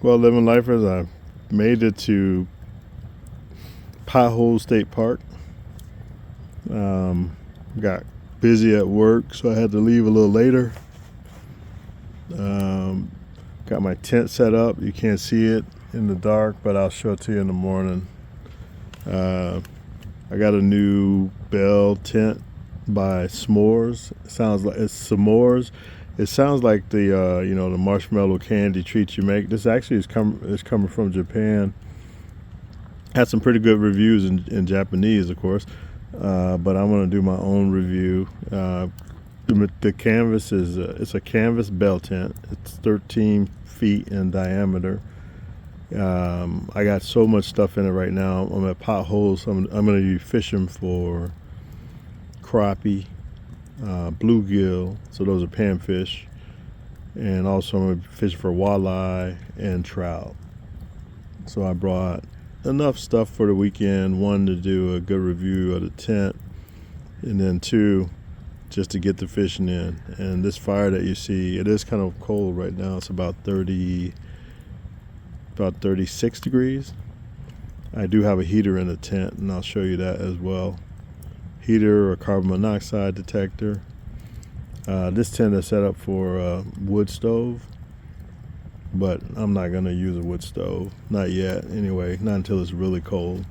Well, living lifers, I made it to Pothole State Park. Got busy at work, so I had to leave a little later. Got my tent set up. You can't see it in the dark, but I'll show it to you in the morning. I got a new Bell tent by S'mores. It sounds like it's s'mores. It sounds like the the marshmallow candy treats you make. This actually is coming from Japan. Had some pretty good reviews in Japanese, of course, but I'm gonna do my own review. The canvas is it's a canvas bell tent. It's 13 feet in diameter. I got so much stuff in it right now. I'm at Potholes. So I'm going to be fishing for crappie, bluegill. So those are panfish, and also I'm going to be fishing for walleye and trout. So I brought enough stuff for the weekend. One, to do a good review of the tent, and then two, just to get the fishing in. And this fire that you see, it is kind of cold right now. It's about 36 degrees. I do have a heater in the tent, and I'll show you that as well. Heater or carbon monoxide detector. This tent is set up for a wood stove, but I'm not gonna use a wood stove, not yet anyway, not until it's really cold,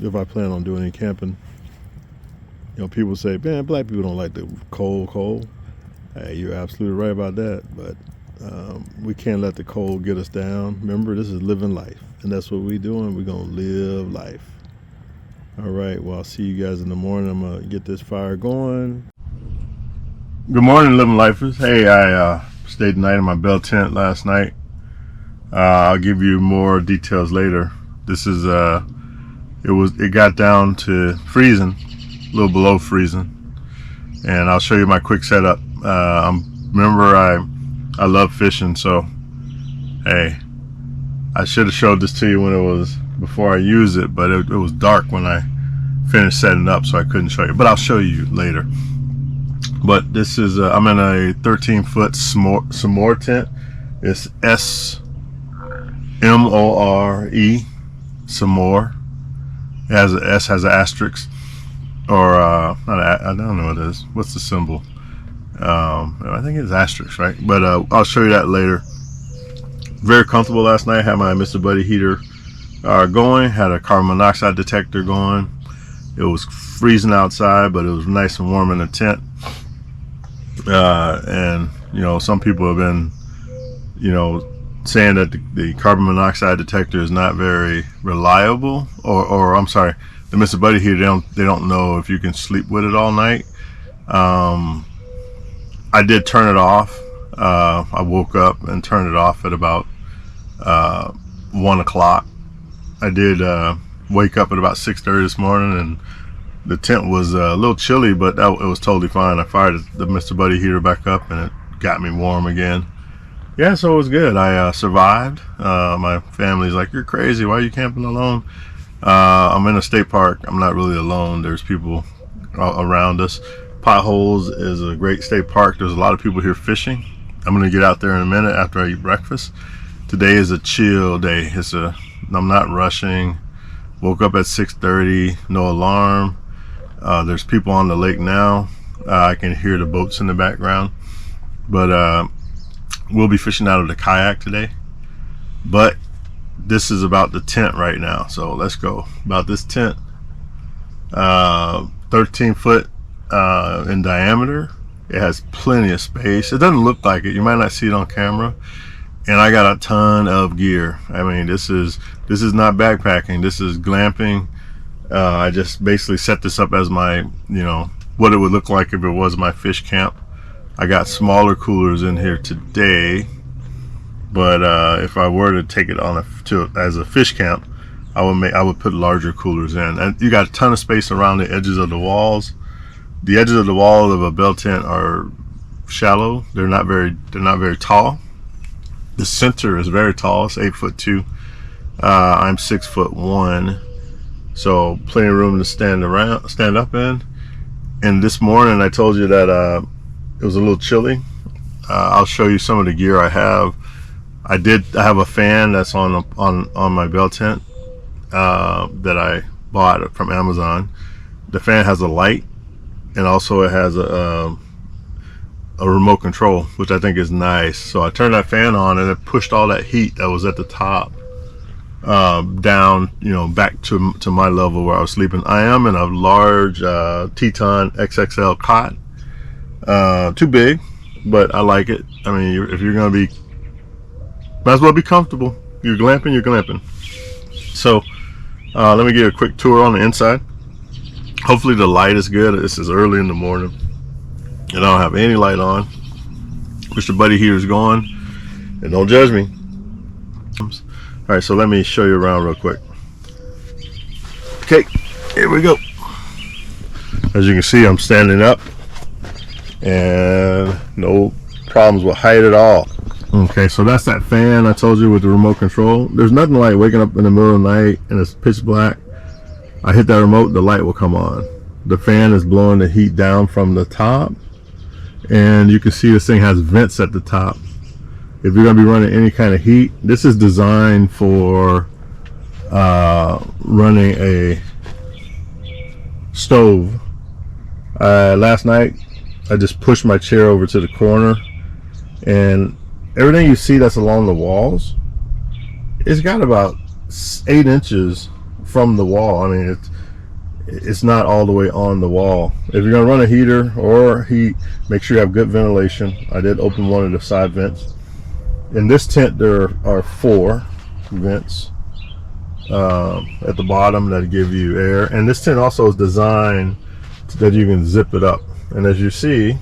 if I plan on doing any camping. People say, man, black people don't like the cold. Hey, you're absolutely right about that, but we can't let the cold get us down. Remember, this is living life, and that's what we're doing. We're gonna live life. All right, well, I'll see you guys in the morning. I'm gonna get this fire going. Good morning, living lifers. Hey, I stayed the night in my bell tent last night. I'll give you more details later. This is it got down to freezing, a little below freezing, and I'll show you my quick setup. Remember, I love fishing, so hey, I should have showed this to you when it was before I used it, but it was dark when I finished setting up, so I couldn't show you, but I'll show you later. But this is I'm in a 13-foot s'more tent. It's S-M-O-R-E, s'more. It has an S, has an asterisk, or I don't know what it is. What's the symbol? I think it's asterisk, right? But I'll show you that later. Very comfortable last night. Had my Mr. Buddy heater going. Had a carbon monoxide detector going. It was freezing outside, but it was nice and warm in the tent. And some people have been saying that the carbon monoxide detector is not very reliable, or I'm sorry, the Mr. Buddy heater, they don't know if you can sleep with it all night. I did turn it off. I woke up and turned it off at about 1 o'clock. I did wake up at about 6:30 this morning, and the tent was a little chilly, but it was totally fine. I fired the Mr. Buddy heater back up, and it got me warm again. Yeah, so it was good. I survived. My family's like, you're crazy. Why are you camping alone? I'm in a state park. I'm not really alone. There's people around us. Potholes is a great state park. There's a lot of people here fishing. I'm gonna get out there in a minute after I eat breakfast. Today is a chill day. I'm not rushing. Woke up at 6:30, no alarm. There's people on the lake now. I can hear the boats in the background, but we'll be fishing out of the kayak today. But this is about the tent right now, so let's go about this tent. 13 foot in diameter. It has plenty of space. It doesn't look like it. You might not see it on camera. And I got a ton of gear. I mean, this is not backpacking. This is glamping. I just basically set this up as my, what it would look like if it was my fish camp. I got smaller coolers in here today, but if I were to take it on as a fish camp, I would put larger coolers in. And you got a ton of space around the edges of the walls. The edges of the wall of a bell tent are shallow. They're not very tall. The center is very tall. It's 8'2". I'm 6'1", so plenty of room to stand up in. And this morning I told you that it was a little chilly. I'll show you some of the gear I have. I have a fan that's on my bell tent that I bought from Amazon. The fan has a light, and also it has a remote control, which I think is nice. So I turned that fan on, and it pushed all that heat that was at the top down, back to my level where I was sleeping. I am in a large Teton XXL cot. Too big, but I like it. I mean, if you're gonna be, might as well be comfortable. You're glamping. So let me give you a quick tour on the inside. Hopefully the light is good. This is early in the morning, and I don't have any light on. Wish the buddy here is gone, and don't judge me. All right, so let me show you around real quick. Okay, here we go. As you can see, I'm standing up, and no problems with height at all. Okay, so that's that fan I told you with the remote control. There's nothing like waking up in the middle of the night and it's pitch black. I hit that remote, the light will come on. The fan is blowing the heat down from the top, and you can see this thing has vents at the top. If you're going to be running any kind of heat, this is designed for running a stove. Last night I just pushed my chair over to the corner, and everything you see that's along the walls, it's got about 8 inches from the wall. I mean, it's not all the way on the wall. If you're going to run a heater or heat, make sure you have good ventilation. I did open one of the side vents. In this tent there are 4 vents at the bottom that give you air, and this tent also is designed that you can zip it up. And as you see,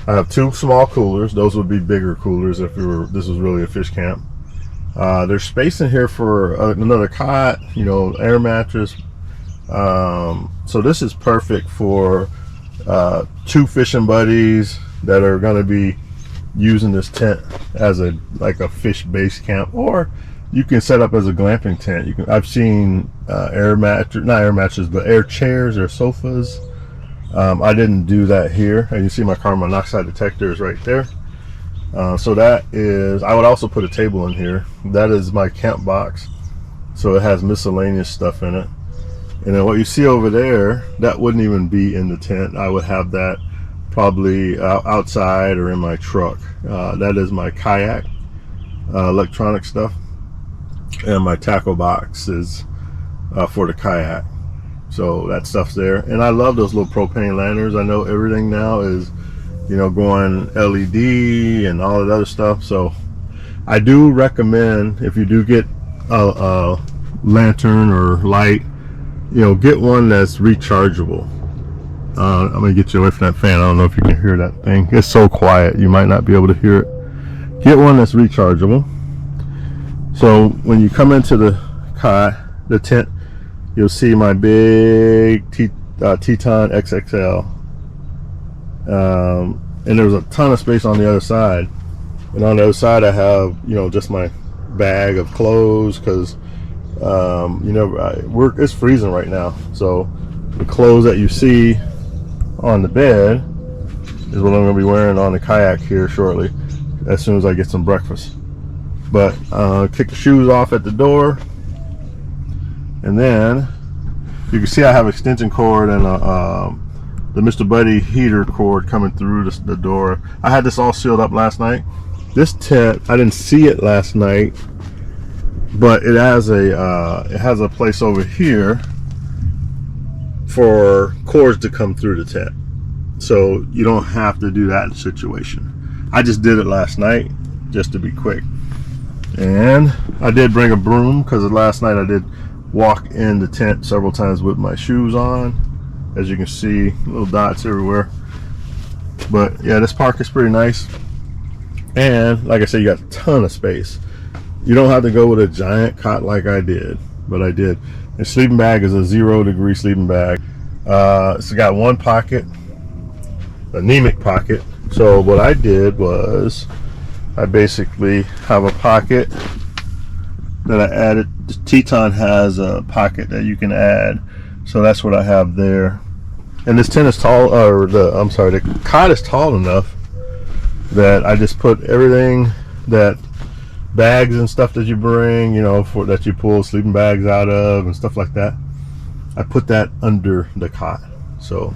I have 2 small coolers. Those would be bigger coolers if this was really a fish camp. There's space in here for another cot, air mattress. So this is perfect for 2 fishing buddies that are going to be using this tent as like a fish base camp, or you can set up as a glamping tent. I've seen not air mattresses, but air chairs or sofas. I didn't do that here, and you see my carbon monoxide detector is right there. So that is, I would also put a table in here. That is my camp box, so it has miscellaneous stuff in it. And then what you see over there, that wouldn't even be in the tent. I would have that probably outside or in my truck. That is my kayak, electronic stuff, and my tackle box is for the kayak. So that stuff's there, and I love those little propane lanterns. I know everything now is, going LED and all that other stuff. So I do recommend, if you do get a lantern or light, get one that's rechargeable. I'm gonna get you away from that fan. I don't know if you can hear that thing. It's so quiet, you might not be able to hear it. Get one that's rechargeable. So when you come into the tent, you'll see my big Teton XXL, and there's a ton of space on the other side. And on the other side I have just my bag of clothes, because it's freezing right now. So the clothes that you see on the bed is what I'm going to be wearing on the kayak here shortly, as soon as I get some breakfast. But kick the shoes off at the door, and then you can see I have extension cord and the Mr. Buddy heater cord coming through the door. I had this all sealed up last night. This tent, I didn't see it last night, but it has a place over here for cords to come through the tent, so you don't have to do that situation. I just did it last night just to be quick. And I did bring a broom, because last night I did walk in the tent several times with my shoes on. As you can see, little dots everywhere. But yeah, this park is pretty nice, and like I said, you got a ton of space. You don't have to go with a giant cot like I did, but I did. The sleeping bag is a 0-degree sleeping bag. It's got one pocket, anemic pocket. So what I did was I basically have a pocket that I added. Teton has a pocket that you can add, so that's what I have there. And this tent is tall, or the cot is tall enough that I just put everything that bags and stuff that you bring, you know, for that you pull sleeping bags out of and stuff like that, I put that under the cot, so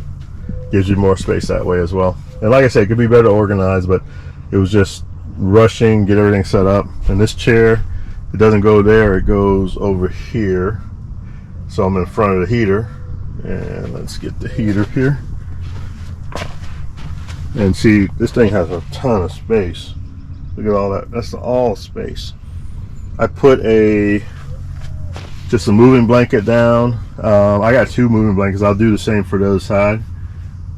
gives you more space that way as well. And like I said, it could be better organized, but it was just rushing, get everything set up. And this chair, it doesn't go there, it goes over here, so I'm in front of the heater. And let's get the heater here, and see, this thing has a ton of space. Look at all that. That's all space. I put just a moving blanket down. I got 2 moving blankets. I'll do the same for the other side.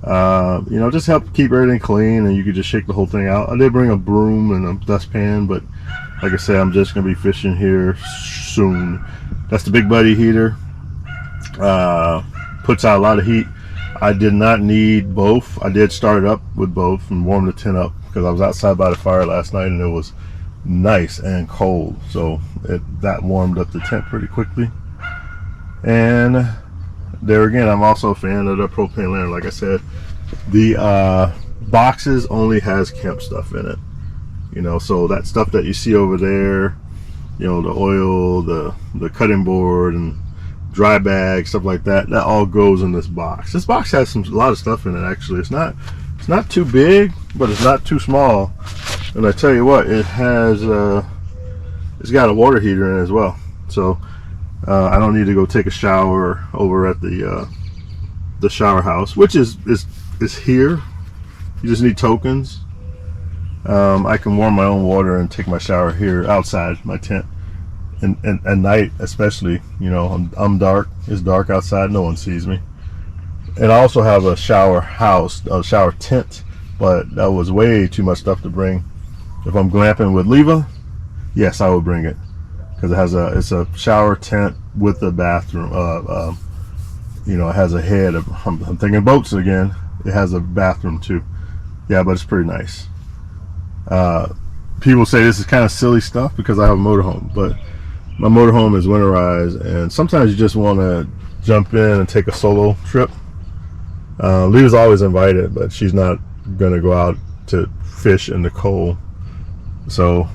You know, just help keep everything clean, and you could just shake the whole thing out. I did bring a broom and a dustpan, but like I said, I'm just gonna be fishing here soon. That's the Big Buddy heater. Puts out a lot of heat. I did not need both. I did start it up with both and warm the tent up because I was outside by the fire last night and it was nice and cold, so that warmed up the tent pretty quickly. And there again, I'm also a fan of the propane lantern. Like I said, the boxes only has camp stuff in it, you know, so that stuff that you see over there, you know, the oil, the cutting board and dry bag, stuff like that, that all goes in this box. This box has a lot of stuff in it. Actually, it's not too big, but it's not too small. And I tell you what, it has it's got a water heater in it as well, so I don't need to go take a shower over at the shower house, which is here. You just need tokens. I can warm my own water and take my shower here outside my tent. And at night especially, you know, I'm dark, it's dark outside, no one sees me. And I also have a shower house, a shower tent, but that was way too much stuff to bring. If I'm glamping with Leva, yes, I would bring it, because it's a shower tent with a bathroom. You know, it has a head of, I'm thinking boats again, it has a bathroom too. Yeah, but it's pretty nice. People say this is kind of silly stuff because I have a motorhome, but my motorhome is winterized, and sometimes you just want to jump in and take a solo trip. Leah's always invited, but she's not going to go out to fish in the cold. So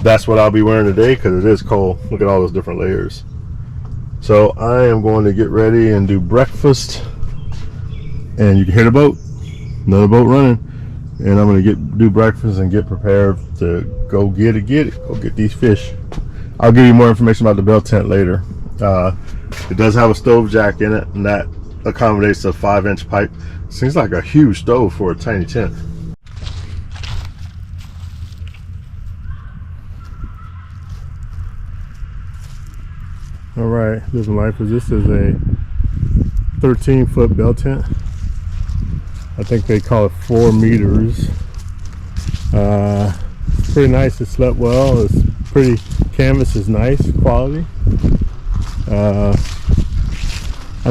that's what I'll be wearing today because it is cold. Look at all those different layers. So I am going to get ready and do breakfast, and you can hear the boat, another boat running. And I'm gonna do breakfast and get prepared to go get these fish. I'll give you more information about the bell tent later. It does have a stove jack in it, and that accommodates a 5-inch pipe. Seems like a huge stove for a tiny tent. All right, living life. This is a 13-foot bell tent. I think they call it 4 meters. It's pretty nice. It slept well. It's pretty, canvas is nice quality. I'm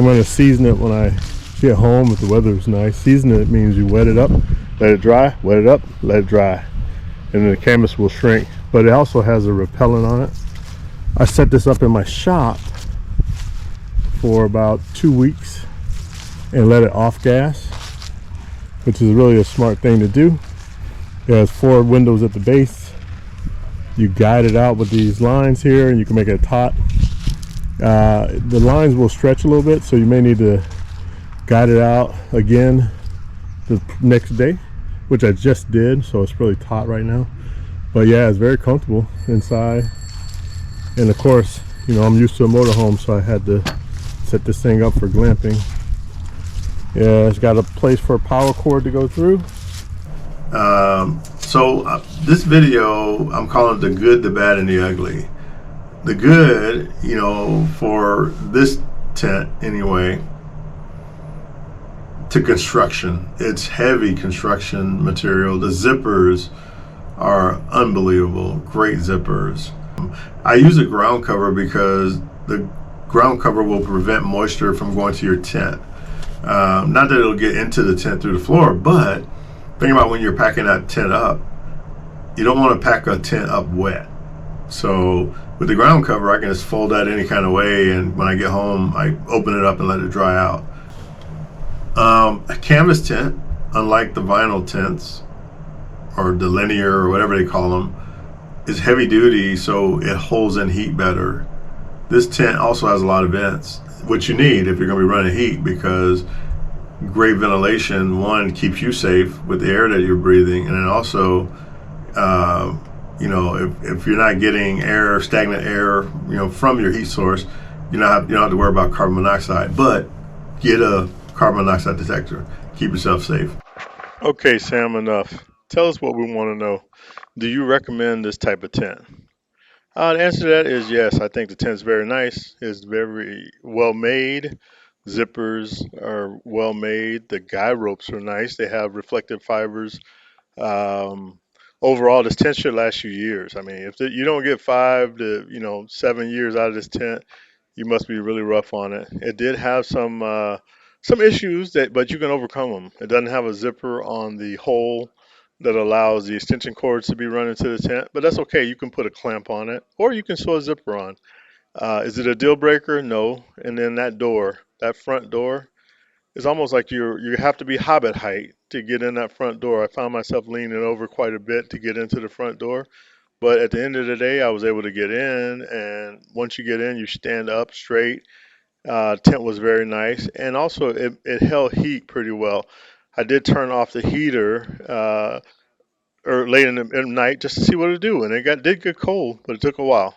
going to season it when I get home if the weather is nice. Season it means you wet it up, let it dry, wet it up, let it dry, and then the canvas will shrink. But it also has a repellent on it. I set this up in my shop for about 2 weeks and let it off gas, which is really a smart thing to do. It has 4 windows at the base. You guide it out with these lines here, and you can make it taut. The lines will stretch a little bit, so you may need to guide it out again the next day, which I just did, so it's really taut right now. But yeah, it's very comfortable inside. And of course, you know, I'm used to a motorhome, so I had to set this thing up for glamping. Yeah, it's got a place for a power cord to go through. This video, I'm calling it the good, the bad, and the ugly. The good, you know, for this tent anyway, to construction. It's heavy construction material. The zippers are unbelievable, great zippers. I use a ground cover because the ground cover will prevent moisture from going to your tent. Not that it'll get into the tent through the floor, but think about when you're packing that tent up, you don't want to pack a tent up wet. So with the ground cover, I can just fold that any kind of way, and when I get home, I open it up and let it dry out. A canvas tent, unlike the vinyl tents, or the linear or whatever they call them is heavy duty, so it holds in heat better. This tent also has a lot of vents, which you need if you're going to be running heat, because great ventilation, one, keeps you safe with the air that you're breathing, and then also, uh, if you're not getting air, stagnant air, from your heat source, you don't have to worry about carbon monoxide. But get a carbon monoxide detector. Keep yourself safe. Okay, Sam, enough. Tell us what we want to know. Do you recommend this type of tent? The answer to that is yes. I think the tent's very nice. It's very well made. Zippers are well made. The guy ropes are nice. They have reflective fibers. Um, Overall, this tent should last you years. I mean, if you don't get 5 to 7 years out of this tent, you must be really rough on it. It did have some issues but you can overcome them. It doesn't have a zipper on the hole that allows the extension cords to be run into the tent, but that's okay. You can put a clamp on it, or you can sew a zipper on. Is it a deal breaker? No. And then that front door, it's almost like you have to be hobbit height to get in that front door. I found myself leaning over quite a bit to get into the front door. But at the end of the day, I was able to get in, and once you get in, you stand up straight. Tent was very nice, and also it held heat pretty well. I did turn off the heater or late in the night just to see what it would do, and it did get cold, but it took a while.